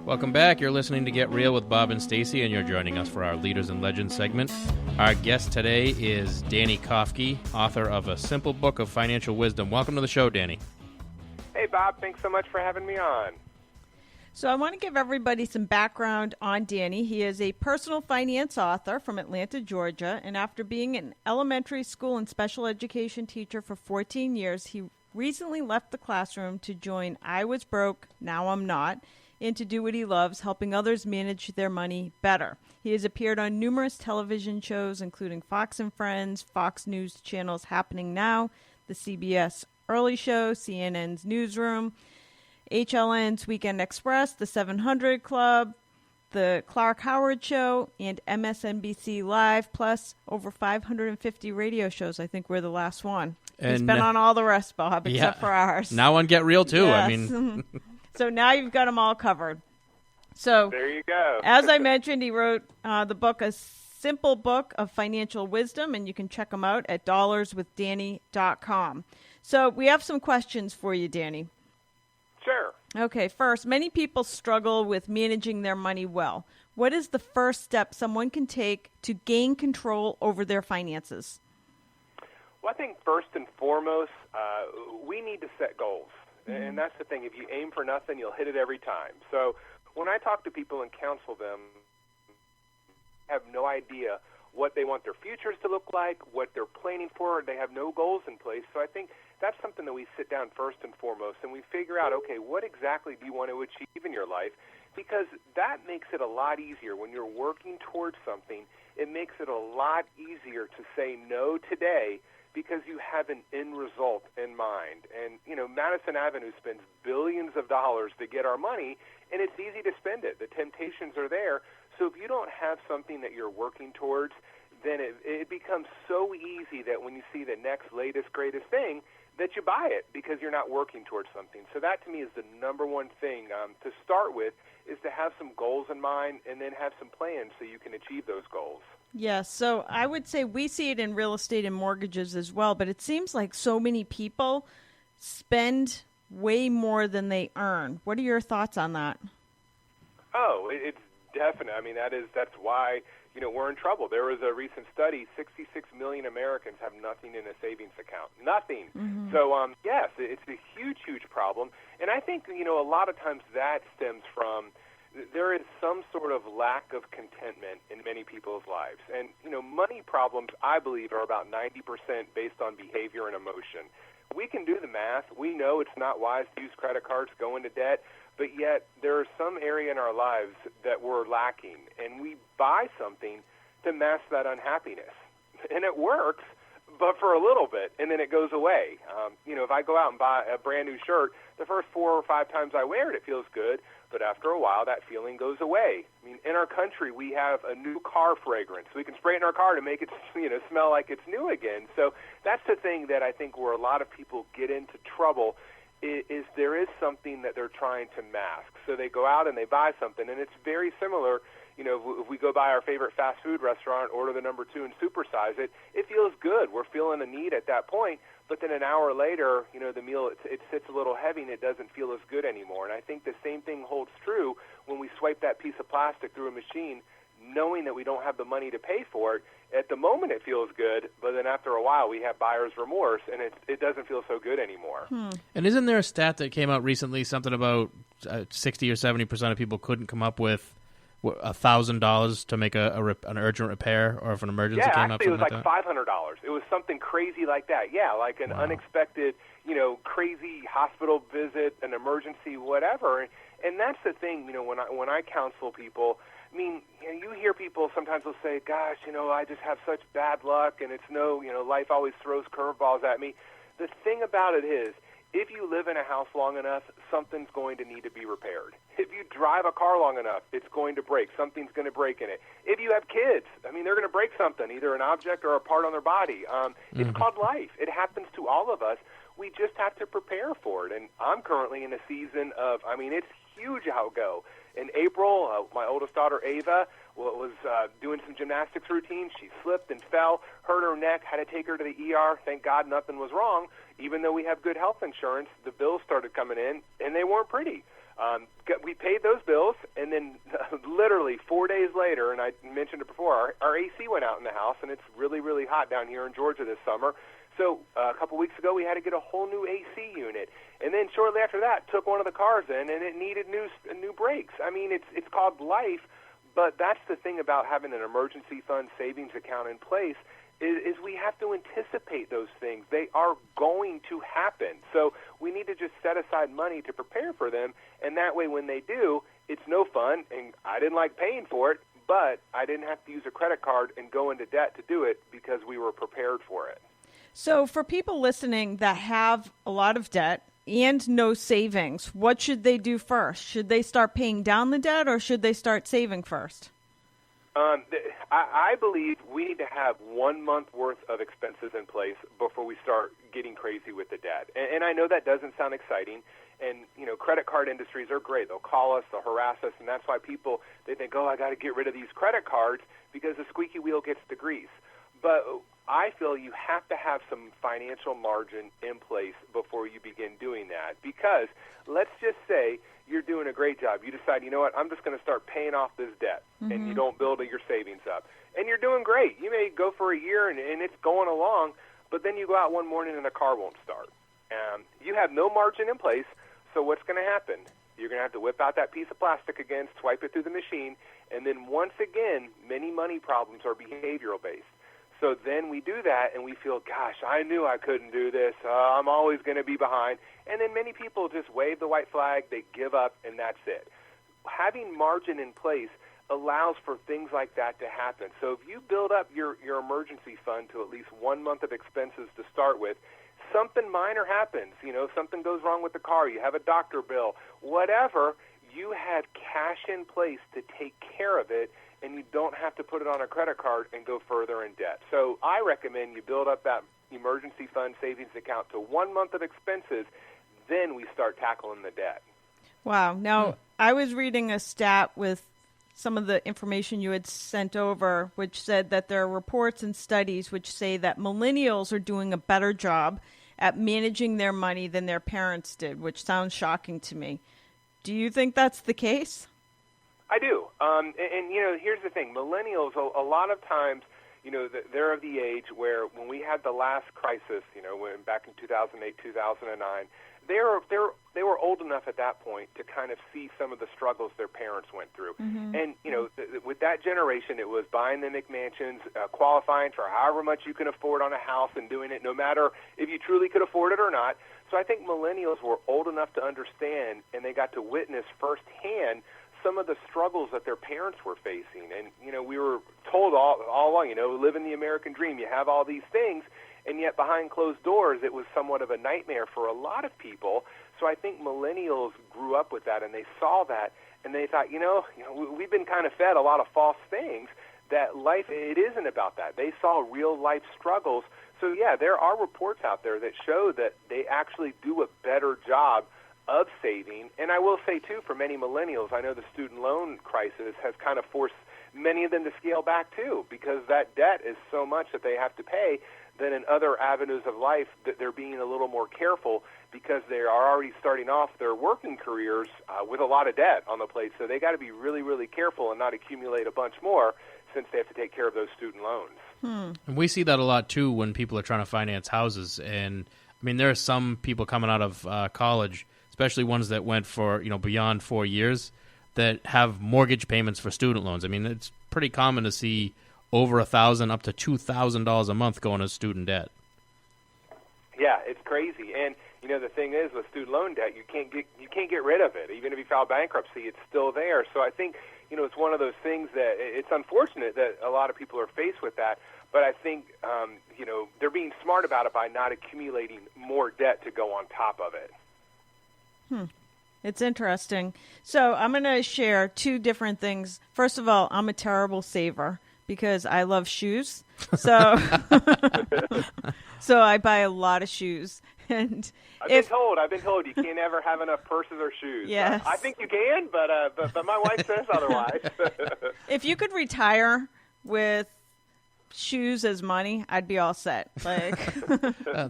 Welcome back. You're listening to Get Real with Bob and Stacey, and you're joining us for our Leaders and Legends segment. Our guest today is Danny Kofke, author of A Simple Book of Financial Wisdom. Welcome to the show, Danny. Hey, Bob. Thanks so much for having me on. So I want to give everybody some background on Danny. He is a personal finance author from Atlanta, Georgia, and after being an elementary school and special education teacher for 14 years, he recently left the classroom to join I Was Broke, Now I'm Not, and to do what he loves, helping others manage their money better. He has appeared on numerous television shows, including Fox and Friends, Fox News Channel's Happening Now, the CBS Early Show, CNN's Newsroom, HLN's Weekend Express, the 700 Club, the Clark Howard Show, and MSNBC Live, plus over 550 radio shows. I think we're the last one. And he's been on all the rest, Bob, except for ours. Now on Get Real, too. Yes. I mean... So now you've got them all covered. So there you go. As I mentioned, he wrote the book, A Simple Book of Financial Wisdom, and you can check them out at dollarswithdanny.com. So we have some questions for you, Danny. Sure. Okay, first, many people struggle with managing their money well. What is the first step someone can take to gain control over their finances? Well, I think first and foremost, we need to set goals. And that's the thing. If you aim for nothing, you'll hit it every time. So when I talk to people and counsel them, have no idea what they want their futures to look like, what they're planning for. They have no goals in place. So I think that's something that we sit down first and foremost, and we figure out, okay, what exactly do you want to achieve in your life? Because that makes it a lot easier. When you're working towards something, it makes it a lot easier to say no today because you have an end result in mind. And, Madison Avenue spends billions of dollars to get our money, and it's easy to spend it. The temptations are there. So if you don't have something that you're working towards, then it becomes so easy that when you see the next, latest, greatest thing, that you buy it because you're not working towards something. So that, to me, is the number one thing to start with, is to have some goals in mind and then have some plans so you can achieve those goals. Yes, so I would say we see it in real estate and mortgages as well, but it seems like so many people spend way more than they earn. What are your thoughts on that? Oh, it's definite. I mean, that's why, we're in trouble. There was a recent study, 66 million Americans have nothing in a savings account. Nothing. Mm-hmm. So, yes, it's a huge, huge problem. And I think, a lot of times that stems from there is some sort of lack of contentment in many people's lives. And, money problems, I believe, are about 90% based on behavior and emotion. We can do the math. We know it's not wise to use credit cards, go into debt, but yet there is some area in our lives that we're lacking, and we buy something to mask that unhappiness. And it works, but for a little bit, and then it goes away. If I go out and buy a brand new shirt, the first 4 or 5 times I wear it, it feels good, but after a while, that feeling goes away. I mean, in our country, we have a new car fragrance. We can spray it in our car to make it, smell like it's new again. So that's the thing that I think where a lot of people get into trouble is there is something that they're trying to mask. So they go out and they buy something, and it's very similar. If we go by our favorite fast food restaurant, order the number 2 and supersize it, it feels good. We're feeling a need at that point, but then an hour later, the meal, it sits a little heavy and it doesn't feel as good anymore. And I think the same thing holds true when we swipe that piece of plastic through a machine, knowing that we don't have the money to pay for it. At the moment it feels good, but then after a while we have buyer's remorse, and it doesn't feel so good anymure. And isn't there a stat that came out recently, something about 60 or 70% of people couldn't come up with $1,000 to make an urgent repair, or if an emergency came up? Yeah, actually it was like $500. It was something crazy like that. Yeah, like an unexpected, crazy hospital visit, an emergency, whatever. And that's the thing, when I counsel people, I mean, you hear people sometimes will say, gosh, I just have such bad luck, and it's life always throws curveballs at me. The thing about it is, if you live in a house long enough, something's going to need to be repaired. If you drive a car long enough, it's going to break. Something's going to break in it. If you have kids, they're going to break something, either an object or a part on their body. It's called life. It happens to all of us. We just have to prepare for it. And I'm currently in a season of, it's huge how it go. In April, my oldest daughter, Ava, was doing some gymnastics routine. She slipped and fell, hurt her neck, had to take her to the ER. Thank God nothing was wrong. Even though we have good health insurance, the bills started coming in, and they weren't pretty. We paid those bills, and then literally 4 days later, and I mentioned it before, our AC went out in the house, and it's really, really hot down here in Georgia this summer. So a couple weeks ago, we had to get a whole new AC unit. And then shortly after that, took one of the cars in, and it needed new brakes. I mean, it's called life, but that's the thing about having an emergency fund savings account in place is we have to anticipate those things. They are going to happen. So we need to just set aside money to prepare for them, and that way when they do, it's no fun, and I didn't like paying for it, but I didn't have to use a credit card and go into debt to do it because we were prepared for it. So for people listening that have a lot of debt and no savings, what should they do first? Should they start paying down the debt, or should they start saving first? I believe we need to have 1 month worth of expenses in place before we start getting crazy with the debt. And I know that doesn't sound exciting. And, credit card industries are great. They'll call us, they'll harass us, and that's why people, they think, I got to get rid of these credit cards because the squeaky wheel gets the grease. But I feel you have to have some financial margin in place before you begin doing that, because let's just say you're doing a great job. You decide, I'm just going to start paying off this debt, and you don't build your savings up. And you're doing great. You may go for a year, and it's going along, but then you go out one morning and the car won't start. You have no margin in place, so what's going to happen? You're going to have to whip out that piece of plastic again, swipe it through the machine, and then once again, many money problems are behavioral-based. So then we do that, and we feel, gosh, I knew I couldn't do this. I'm always going to be behind. And then many people just wave the white flag, they give up, and that's it. Having margin in place allows for things like that to happen. So if you build up your emergency fund to at least 1 month of expenses to start with, something minor happens. Something goes wrong with the car, you have a doctor bill, whatever, you have cash in place to take care of it, and you don't have to put it on a credit card and go further in debt. So I recommend you build up that emergency fund savings account to 1 month of expenses, then we start tackling the debt. Wow. Now, I was reading a stat with some of the information you had sent over, which said that there are reports and studies which say that millennials are doing a better job at managing their money than their parents did, which sounds shocking to me. Do you think that's the case? I do. And here's the thing. Millennials, a lot of times, they're of the age where when we had the last crisis, when back in 2008, 2009, they were old enough at that point to kind of see some of the struggles their parents went through. Mm-hmm. And, with that generation, it was buying the McMansions, qualifying for however much you can afford on a house and doing it no matter if you truly could afford it or not. So I think millennials were old enough to understand, and they got to witness firsthand some of the struggles that their parents were facing. And, we were told all along, living the American dream, you have all these things, and yet behind closed doors, it was somewhat of a nightmare for a lot of people. So I think millennials grew up with that, and they saw that, and they thought, we've been kind of fed a lot of false things, that life, it isn't about that. They saw real-life struggles. So, yeah, there are reports out there that show that they actually do a better job of saving. And I will say, too, for many millennials, I know the student loan crisis has kind of forced many of them to scale back, too, because that debt is so much that they have to pay that in other avenues of life that they're being a little more careful because they are already starting off their working careers with a lot of debt on the plate. So they got to be really, really careful and not accumulate a bunch more since they have to take care of those student loans. And we see that a lot, too, when people are trying to finance houses. And, there are some people coming out of college, especially ones that went for, beyond 4 years, that have mortgage payments for student loans. It's pretty common to see over $1,000 up to $2,000 a month going to student debt. Yeah, it's crazy. And, the thing is, with student loan debt, you can't get rid of it. Even if you file bankruptcy, it's still there. So I think, it's one of those things that it's unfortunate that a lot of people are faced with that. But I think, they're being smart about it by not accumulating more debt to go on top of it. It's interesting. So I'm going to share two different things. First of all, I'm a terrible saver because I love shoes. So so I buy a lot of shoes. And I've been told you can't ever have enough purses or shoes. Yes. I think you can, but my wife says otherwise. If you could retire with shoes as money, I'd be all set. Like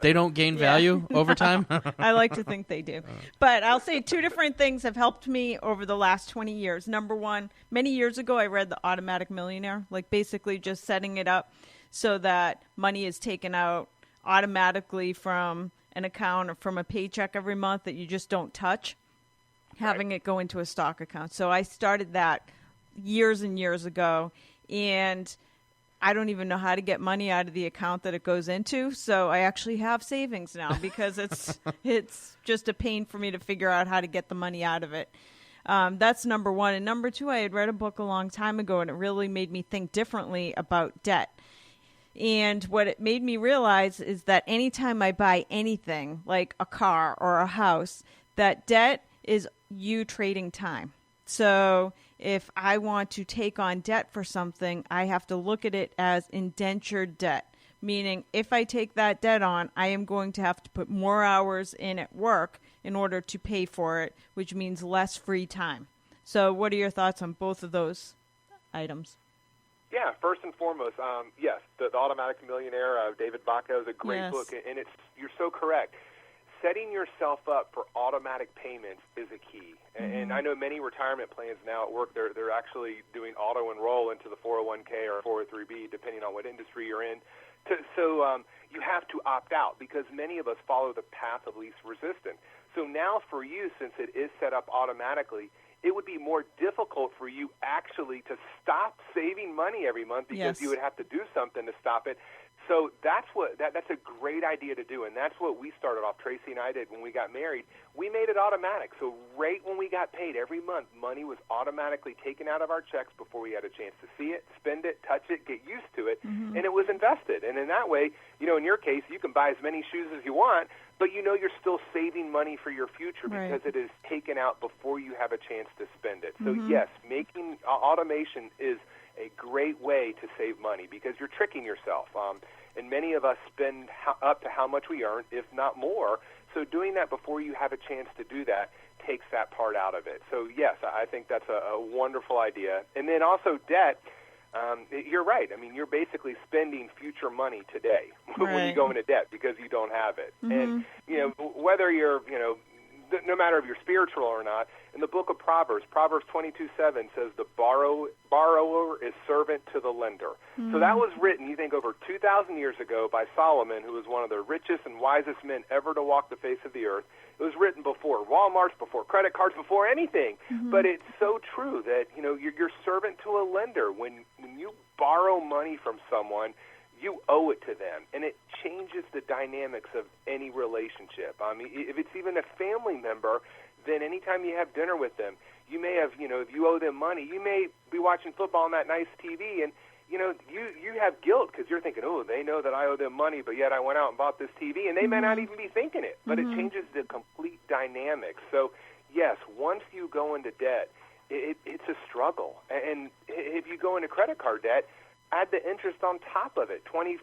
they don't gain value over time? I like to think they do. But I'll say two different things have helped me over the last 20 years. Number one, many years ago, I read The Automatic Millionaire, like basically just setting it up so that money is taken out automatically from an account or from a paycheck every month that you just don't touch, having it go into a stock account. So I started that years and years ago, and I don't even know how to get money out of the account that it goes into. So I actually have savings now because it's just a pain for me to figure out how to get the money out of it. That's number one. And number two, I had read a book a long time ago, and it really made me think differently about debt. And what it made me realize is that anytime I buy anything, like a car or a house, that debt is you trading time. So if I want to take on debt for something, I have to look at it as indentured debt, meaning if I take that debt on, I am going to have to put more hours in at work in order to pay for it, which means less free time. So what are your thoughts on both of those items? Yeah, first and foremost, yes, the Automatic Millionaire, David Bacco, is a great book, and you're so correct. Setting yourself up for automatic payments is a key. And I know many retirement plans now at work, they're actually doing auto-enroll into the 401k or 403b, depending on what industry you're in. So you have to opt out because many of us follow the path of least resistance. So now for you, since it is set up automatically, it would be more difficult for you actually to stop saving money every month because you would have to do something to stop it. So that's a great idea to do, and that's what we started off, Tracy and I did when we got married. We made it automatic. So right when we got paid every month, money was automatically taken out of our checks before we had a chance to see it, spend it, touch it, get used to it, and it was invested. And in that way, in your case, you can buy as many shoes as you want, but you're still saving money for your future because it is taken out before you have a chance to spend it. So yes, making automation is a great way to save money because you're tricking yourself. And many of us spend up to how much we earn, if not more. So doing that before you have a chance to do that takes that part out of it. So yes, I think that's a wonderful idea. And then also debt. You're right. I mean, you're basically spending future money today when you go into debt because you don't have it. And, whether you're, no matter if you're spiritual or not, in the book of Proverbs 22:7 says the borrower is servant to the lender. So that was written, you think, over 2,000 years ago by Solomon, who was one of the richest and wisest men ever to walk the face of the earth. It was written before Walmarts, before credit cards, before anything. But it's so true that, you're servant to a lender. When you borrow money from someone, you owe it to them, and it changes the dynamics of any relationship. I mean, if it's even a family member, then anytime you have dinner with them, you may have, if you owe them money, you may be watching football on that nice TV, and, you have guilt because you're thinking, oh, they know that I owe them money, but yet I went out and bought this TV, and they may not even be thinking it, but it changes the complete dynamics. So, yes, once you go into debt, it's a struggle. And if you go into credit card debt, add the interest on top of it, 24%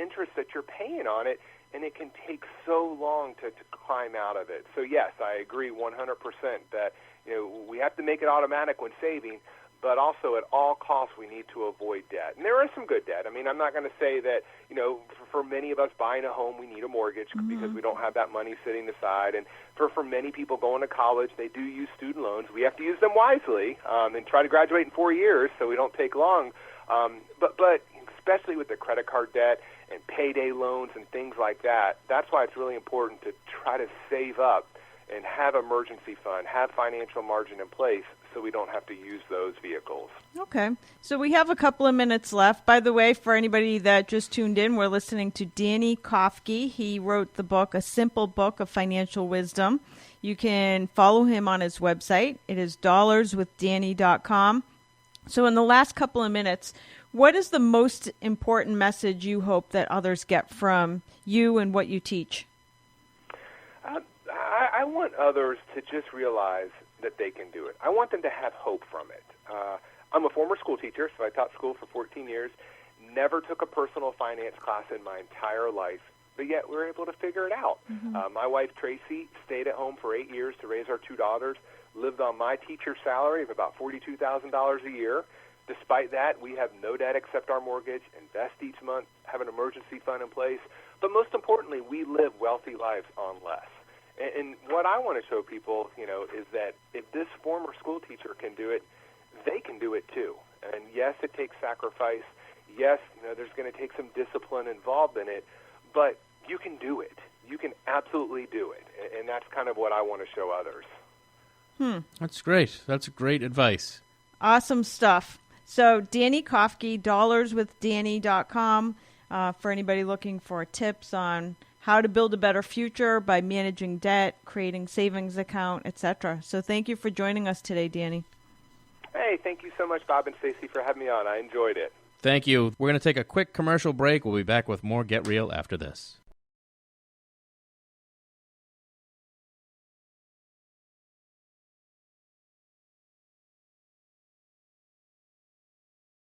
interest that you're paying on it, and it can take so long to climb out of it. So, yes, I agree 100% that we have to make it automatic when saving, but also at all costs we need to avoid debt. And there is some good debt. I mean, I'm not going to say that, for many of us buying a home, we need a mortgage because we don't have that money sitting aside. And for many people going to college, they do use student loans. We have to use them wisely and try to graduate in 4 years so we don't take long. But especially with the credit card debt and payday loans and things like that, that's why it's really important to try to save up and have emergency fund, have financial margin in place so we don't have to use those vehicles. Okay. So we have a couple of minutes left. By the way, for anybody that just tuned in, we're listening to Danny Kofke. He wrote the book, A Simple Book of Financial Wisdom. You can follow him on his website. It is dollarswithdanny.com. So in the last couple of minutes, what is the most important message you hope that others get from you and what you teach? I want others to just realize that they can do it. I want them to have hope from it. I'm a former school teacher, so I taught school for 14 years, never took a personal finance class in my entire life, but yet we were able to figure it out. My wife, Tracy, stayed at home for 8 years to raise our two daughters, lived on my teacher's salary of about $42,000 a year. Despite that, we have no debt except our mortgage, invest each month, have an emergency fund in place. But most importantly, we live wealthy lives on less. And what I want to show people, is that if this former school teacher can do it, they can do it too. And yes, it takes sacrifice. Yes, there's going to take some discipline involved in it, but you can do it. You can absolutely do it. And that's kind of what I want to show others. That's great. That's great advice. Awesome stuff. So Danny Kofke, dollarswithdanny.com, for anybody looking for tips on how to build a better future by managing debt, creating savings account, etc. So thank you for joining us today, Danny. Hey, thank you so much, Bob and Stacey, for having me on. I enjoyed it. Thank you. We're going to take a quick commercial break. We'll be back with more Get Real after this.